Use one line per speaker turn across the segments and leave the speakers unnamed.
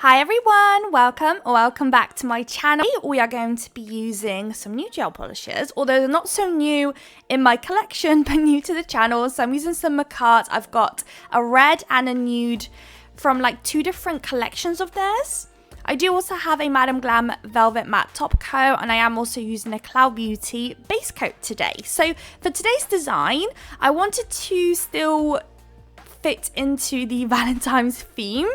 Hi everyone, welcome back to my channel. We are going to be using some new gel polishes, although they're not so new in my collection, but new to the channel. So I'm using some Makartt. I've got a red and a nude from like two different collections of theirs. I do also have a Madam Glam Velvet Matte Top Coat, and I am also using a Cloud Beauty base coat today. So for today's design, I wanted to still fit into the Valentine's theme,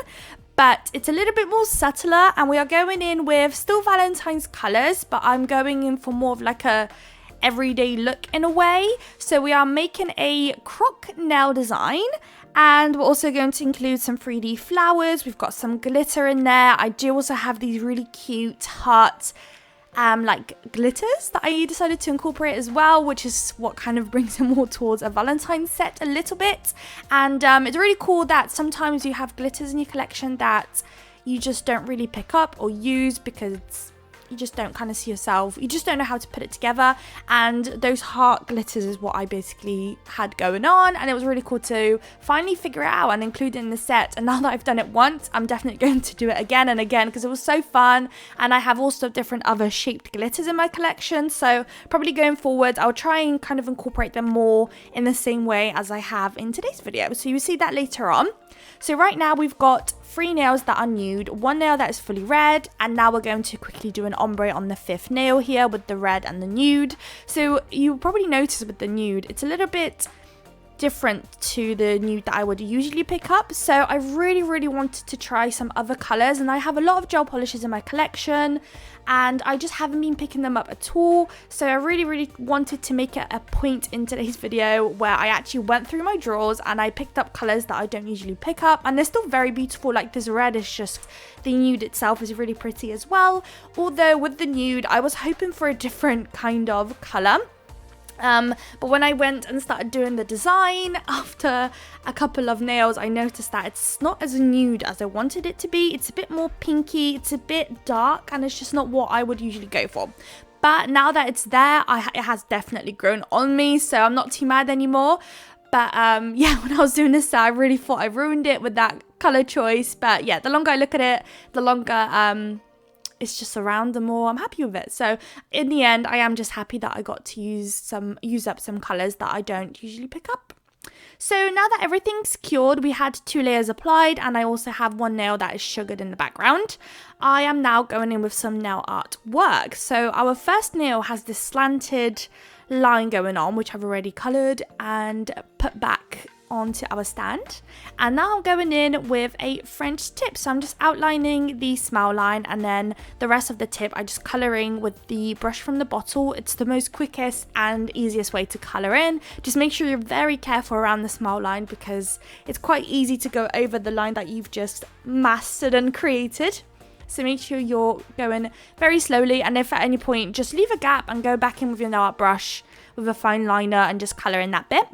but it's a little bit more subtler, and we are going in with still Valentine's colours, but I'm going in for more of like a everyday look in a way. So we are making a Croc nail design, and we're also going to include some 3D flowers. We've got some glitter in there. I do also have these really cute heart like glitters that I decided to incorporate as well, which is what kind of brings it more towards a Valentine's set a little bit. And it's really cool that sometimes you have glitters in your collection that you just don't really pick up or use because you just don't kind of see yourself, you just don't know how to put it together. And those heart glitters is what I basically had going on, and it was really cool to finally figure it out and include it in the set. And now that I've done it once, I'm definitely going to do it again and again because it was so fun. And I have also different other shaped glitters in my collection, so probably going forward I'll try and kind of incorporate them more in the same way as I have in today's video, so you'll see that later on. So right now we've got 3 nails that are nude, 1 nail that is fully red, and now we're going to quickly do an ombre on the 5th nail here with the red and the nude. So you'll probably notice with the nude, it's a little bit different to the nude that I would usually pick up. So I really wanted to try some other colors, and I have a lot of gel polishes in my collection and I just haven't been picking them up at all. So I really wanted to make it a point in today's video where I actually went through my drawers and I picked up colors that I don't usually pick up, and they're still very beautiful. Like this red is just, the nude itself is really pretty as well, although with the nude I was hoping for a different kind of color. But when I went and started doing the design after a couple of nails, I noticed that it's not as nude as I wanted it to be. It's a bit more pinky, it's a bit dark, and it's just not what I would usually go for. But now that it's there, it has definitely grown on me, so I'm not too mad anymore. But yeah, when I was doing this, I really thought I ruined it with that color choice. But yeah, the longer I look at it, the longer it's just around, the more I'm happy with it. So in the end, I am just happy that I got to use up some colors that I don't usually pick up. So now that everything's cured, we had 2 layers applied, and I also have 1 nail that is sugared in the background. I am now going in with some nail art work. So our first nail has this slanted line going on, which I've already colored and put back onto our stand. And now I'm going in with a French tip, so I'm just outlining the smile line, and then the rest of the tip I just coloring with the brush from the bottle. It's the most quickest and easiest way to color in. Just make sure you're very careful around the smile line because it's quite easy to go over the line that you've just mastered and created. So make sure you're going very slowly, and if at any point, just leave a gap and go back in with your nail art brush with a fine liner and just color in that bit.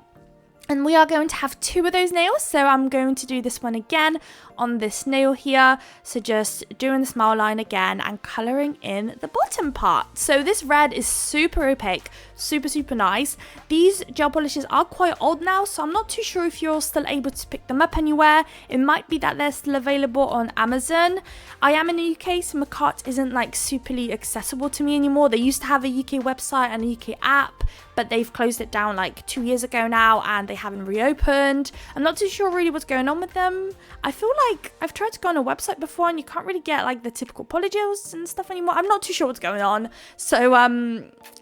And we are going to have 2 of those nails, so I'm going to do this one again on this nail here. So just doing the smile line again and colouring in the bottom part. So this red is super opaque, super nice. These gel polishes are quite old now, so I'm not too sure if you're still able to pick them up anywhere. It might be that they're still available on Amazon. I am in the UK, so Makartt isn't like superly accessible to me anymore. They used to have a UK website and a UK app, but they've closed it down like 2 years ago now, and they haven't reopened. I'm not too sure really what's going on with them. I feel like I've tried to go on a website before and you can't really get like the typical polygels and stuff anymore. I'm not too sure what's going on. So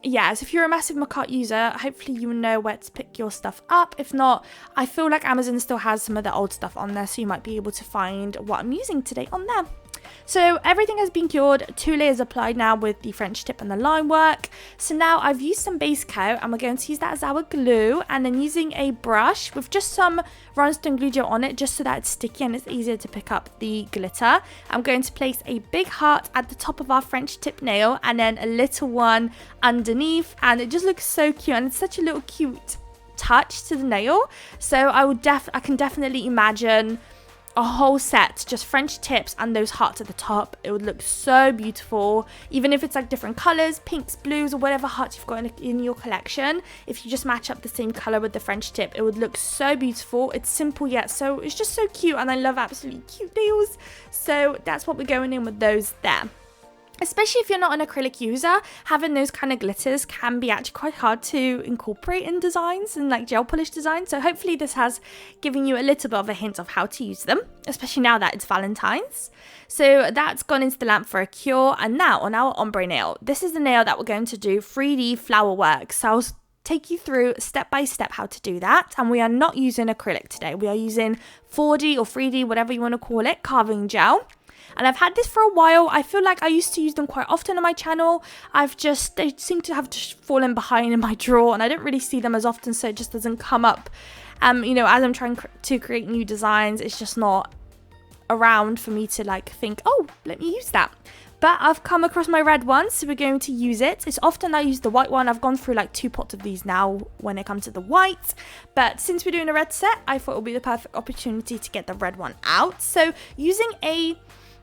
yeah, so if you're a massive Makartt user, hopefully you know where to pick your stuff up. If not, I feel like Amazon still has some of the old stuff on there, so you might be able to find what I'm using today on there. So everything has been cured, 2 layers applied now with the French tip and the line work. So now I've used some base coat, and we're going to use that as our glue, and then using a brush with just some rhinestone glue gel on it, just so that it's sticky and it's easier to pick up the glitter. I'm going to place a big heart at the top of our French tip nail, and then a little one underneath, and it just looks so cute, and it's such a little cute touch to the nail. So I can definitely imagine a whole set, just French tips and those hearts at the top, it would look so beautiful. Even if it's like different colors, pinks, blues, or whatever hearts you've got in your collection, if you just match up the same color with the French tip, it would look so beautiful. It's simple yet so it's just so cute, and I love absolutely cute nails, so that's what we're going in with those there. Especially if you're not an acrylic user, having those kind of glitters can be actually quite hard to incorporate in designs and like gel polish design. So hopefully this has given you a little bit of a hint of how to use them, especially now that it's Valentine's. So that's gone into the lamp for a cure. And now on our ombre nail, this is the nail that we're going to do 3D flower work. So I'll take you through step by step how to do that. And we are not using acrylic today. We are using 4D or 3D, whatever you want to call it, carving gel. And I've had this for a while. I feel like I used to use them quite often on my channel. They seem to have just fallen behind in my drawer, and I don't really see them as often, so it just doesn't come up. You know, as I'm trying to create new designs, it's just not around for me to like think, oh, let me use that. But I've come across my red one, so we're going to use it. It's often I use the white one. I've gone through like 2 pots of these now when it comes to the white. But since we're doing a red set, I thought it would be the perfect opportunity to get the red one out. So using a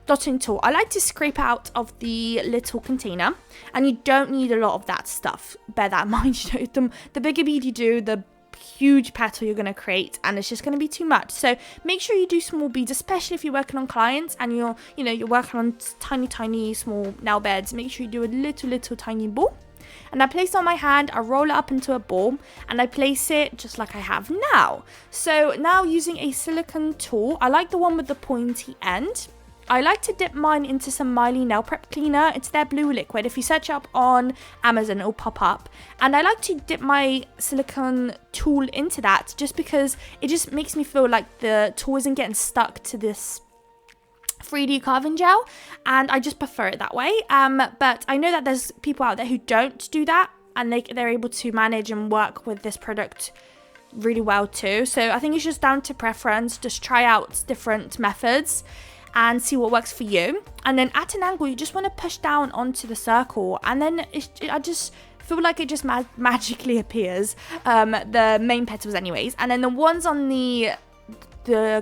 dotting tool, I like to scrape out of the little container, and you don't need a lot of that stuff. Bear that in mind. You know, the bigger bead you do, the huge petal you're going to create, and it's just going to be too much. So make sure you do small beads, especially if you're working on clients and you're working on tiny small nail beds. Make sure you do a little tiny ball. And I place it on my hand, I roll it up into a ball, and I place it just like I have now. So now using a silicone tool, I like the one with the pointy end. I like to dip mine into some Miley nail prep cleaner. It's their blue liquid. If you search up on Amazon, it'll pop up. And I like to dip my silicone tool into that just because it just makes me feel like the tool isn't getting stuck to this 3D carving gel, and I just prefer it that way. But I know that there's people out there who don't do that, and they're able to manage and work with this product really well too. So I think it's just down to preference. Just try out different methods and see what works for you. And then at an angle, you just want to push down onto the circle, and then I just feel like it just magically appears, the main petals anyways. And then the ones on the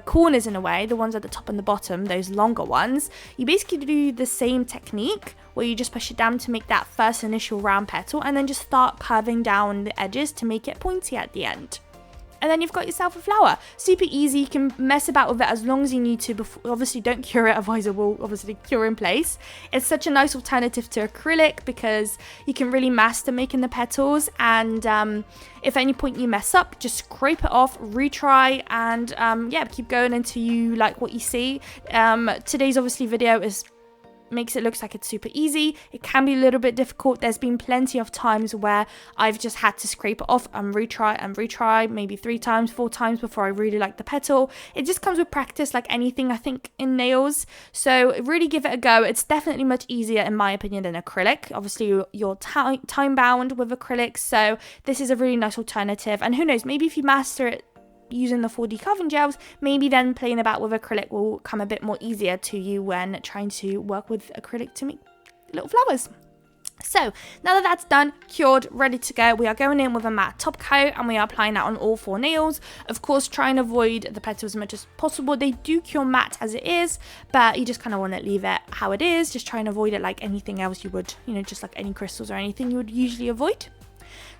corners, in a way, the ones at the top and the bottom, those longer ones, you basically do the same technique where you just push it down to make that first initial round petal, and then just start curving down the edges to make it pointy at the end. And then you've got yourself a flower. Super easy. You can mess about with it as long as you need to. Obviously, don't cure it, otherwise it will obviously cure in place. It's such a nice alternative to acrylic because you can really master making the petals. And if at any point you mess up, just scrape it off, retry, and yeah, keep going until you like what you see. Today's obviously video makes it look like it's super easy. It can be a little bit difficult. There's been plenty of times where I've just had to scrape it off and retry, maybe 3 times, 4 times before I really like the petal. It just comes with practice, like anything I think in nails. So really give it a go. It's definitely much easier in my opinion than acrylic. Obviously you're time bound with acrylic, so this is a really nice alternative. And who knows, maybe if you master it using the 4D carving gels, maybe then playing about with acrylic will come a bit more easier to you when trying to work with acrylic to make little flowers. So now that that's done, cured, ready to go, we are going in with a matte top coat, and we are applying that on all 4 nails. Of course, try and avoid the petals as much as possible. They do cure matte as it is, but you just kind of want to leave it how it is. Just try and avoid it like anything else you would, just like any crystals or anything you would usually avoid.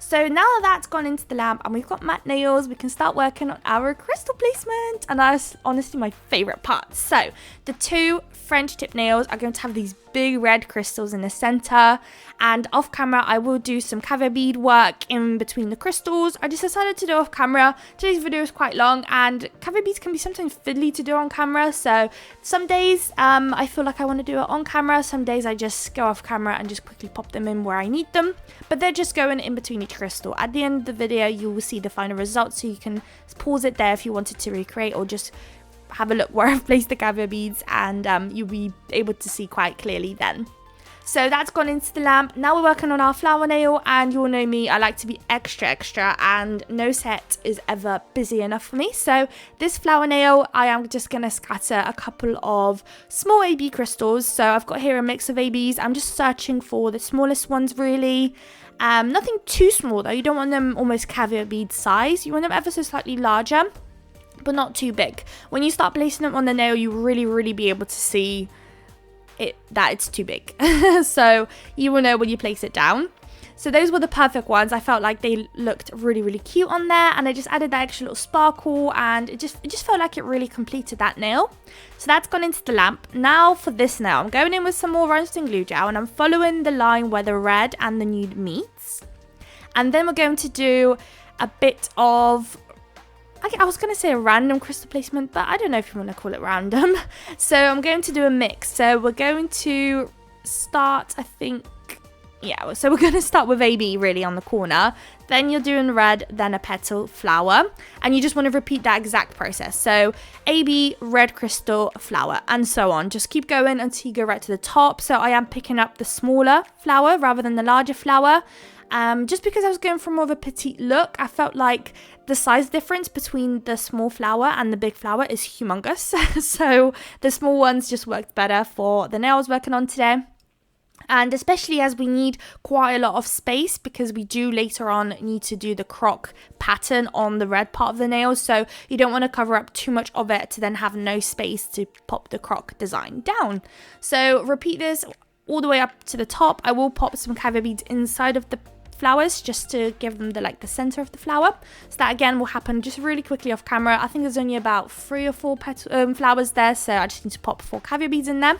So now that that's gone into the lamp and we've got matte nails, we can start working on our crystal placement, and that's honestly my favourite part. So the 2 French tip nails are going to have these big red crystals in the centre, and off camera I will do some caviar bead work in between the crystals. I just decided to do off camera. Today's video is quite long, and caviar beads can be sometimes fiddly to do on camera, so some days I feel like I want to do it on camera, some days I just go off camera and just quickly pop them in where I need them, but they're just going in between each crystal. At the end of the video you will see the final result, so you can pause it there if you wanted to recreate, or just have a look where I've placed the caviar beads, and you'll be able to see quite clearly then. So that's gone into the lamp. Now we're working on our flower nail, and you all know me, I like to be extra, and no set is ever busy enough for me. So this flower nail, I am just going to scatter a couple of small AB crystals. So I've got here a mix of ABs. I'm just searching for the smallest ones really. Nothing too small though. You don't want them almost caviar bead size. You want them ever so slightly larger. but not too big. When you start placing them on the nail, you really be able to see that it's too big. So you will know when you place it down. So those were the perfect ones. I felt like they looked really cute on there, and I just added that extra little sparkle, and it just felt like it really completed that nail. So that's gone into the lamp. Now for this nail, I'm going in with some more rhinestone glue gel, and I'm following the line where the red and the nude meets. And then we're going to do a bit of, I was going to say a random crystal placement, but I don't know if you want to call it random. So I'm going to do a mix. So we're going to start, I think, yeah, so we're going to start with AB really on the corner. Then you're doing red, then a petal, flower. And you just want to repeat that exact process. So AB, red crystal, flower, and so on. Just keep going until you go right to the top. So I am picking up the smaller flower rather than the larger flower. Just because I was going for more of a petite look, I felt like the size difference between the small flower and the big flower is humongous. So the small ones just worked better for the nail I was working on today. And especially as we need quite a lot of space, because we do later on need to do the croc pattern on the red part of the nail. So you don't want to cover up too much of it to then have no space to pop the croc design down. So repeat this all the way up to the top. I will pop some caviar beads inside of the flowers just to give them the center of the flower. So that again will happen just really quickly off camera. I think there's only about 3 or 4 flowers there, so I just need to pop 4 caviar beads in there.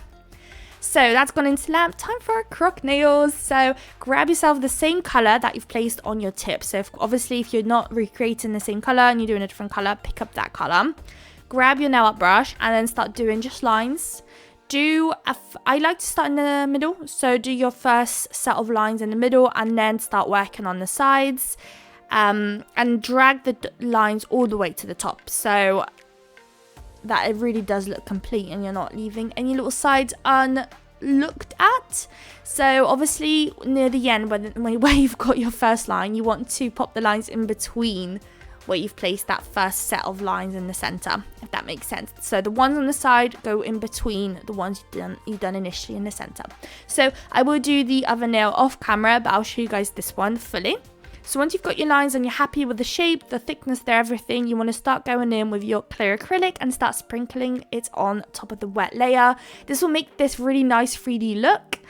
So that's gone into lamp. Time for our croc nails. So grab yourself the same color that you've placed on your tip. So obviously if you're not recreating the same color and you're doing a different color, pick up that color. Grab your nail art brush and then start doing just lines. I like to start in the middle. So do your first set of lines in the middle and then start working on the sides. And drag the lines all the way to the top. So that it really does look complete and you're not leaving any little sides unlooked at. So obviously near the end where you've got your first line, you want to pop the lines in between where you've placed that first set of lines in the center, if that makes sense. So the ones on the side go in between the ones you've done initially in the center. So I will do the other nail off camera, but I'll show you guys this one fully. So once you've got your lines and you're happy with the shape, the thickness there, everything, you want to start going in with your clear acrylic and start sprinkling it on top of the wet layer. This will make this really nice 3D look.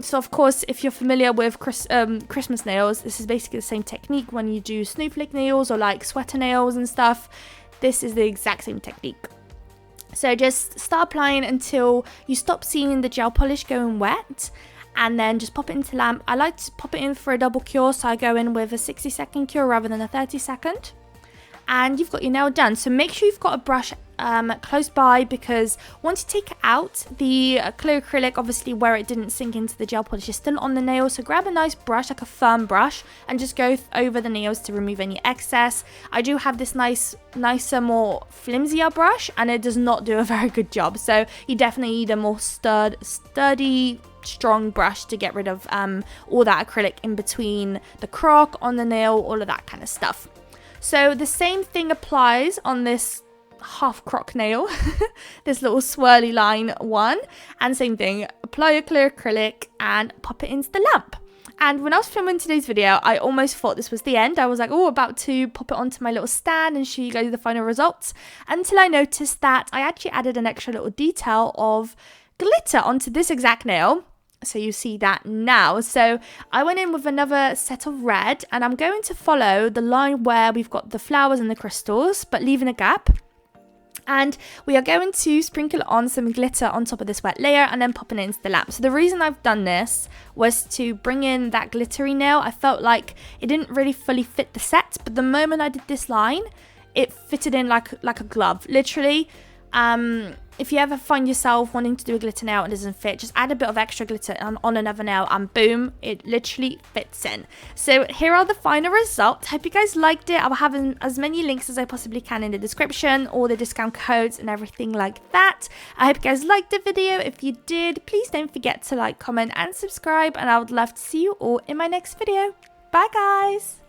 So of course, if you're familiar with Christmas nails, this is basically the same technique when you do snowflake nails or like sweater nails and stuff. This is the exact same technique. So just start applying until you stop seeing the gel polish going wet. And then just pop it into lamp. I like to pop it in for a double cure, so I go in with a 60-second cure rather than a 30-second. And you've got your nail done. So make sure you've got a brush close by, because once you take it out, the clear acrylic, obviously where it didn't sink into the gel polish, is still on the nail. So grab a nice brush, like a firm brush, and just go over the nails to remove any excess. I do have this nicer, more flimsier brush, and it does not do a very good job. So you definitely need a more sturdy, strong brush to get rid of all that acrylic in between the croc, on the nail, all of that kind of stuff. So the same thing applies on this half croc nail, this little swirly line one, and same thing, apply your clear acrylic and pop it into the lamp. And when I was filming today's video, I almost thought this was the end. I was like, oh, about to pop it onto my little stand and show you guys the final results, until I noticed that I actually added an extra little detail of glitter onto this exact nail. So you see that now. So I went in with another set of red, and I'm going to follow the line where we've got the flowers and the crystals, but leaving a gap. And we are going to sprinkle on some glitter on top of this wet layer and then popping it into the lamp. So the reason I've done this was to bring in that glittery nail. I felt like it didn't really fully fit the set, but the moment I did this line, it fitted in like a glove, literally. If you ever find yourself wanting to do a glitter nail and it doesn't fit, just add a bit of extra glitter on another nail and boom, it literally fits in. So here are the final results. Hope you guys liked it. I'll have as many links as I possibly can in the description, all the discount codes and everything like that. I hope you guys liked the video. If you did, please don't forget to like, comment and subscribe, and I would love to see you all in my next video. Bye guys!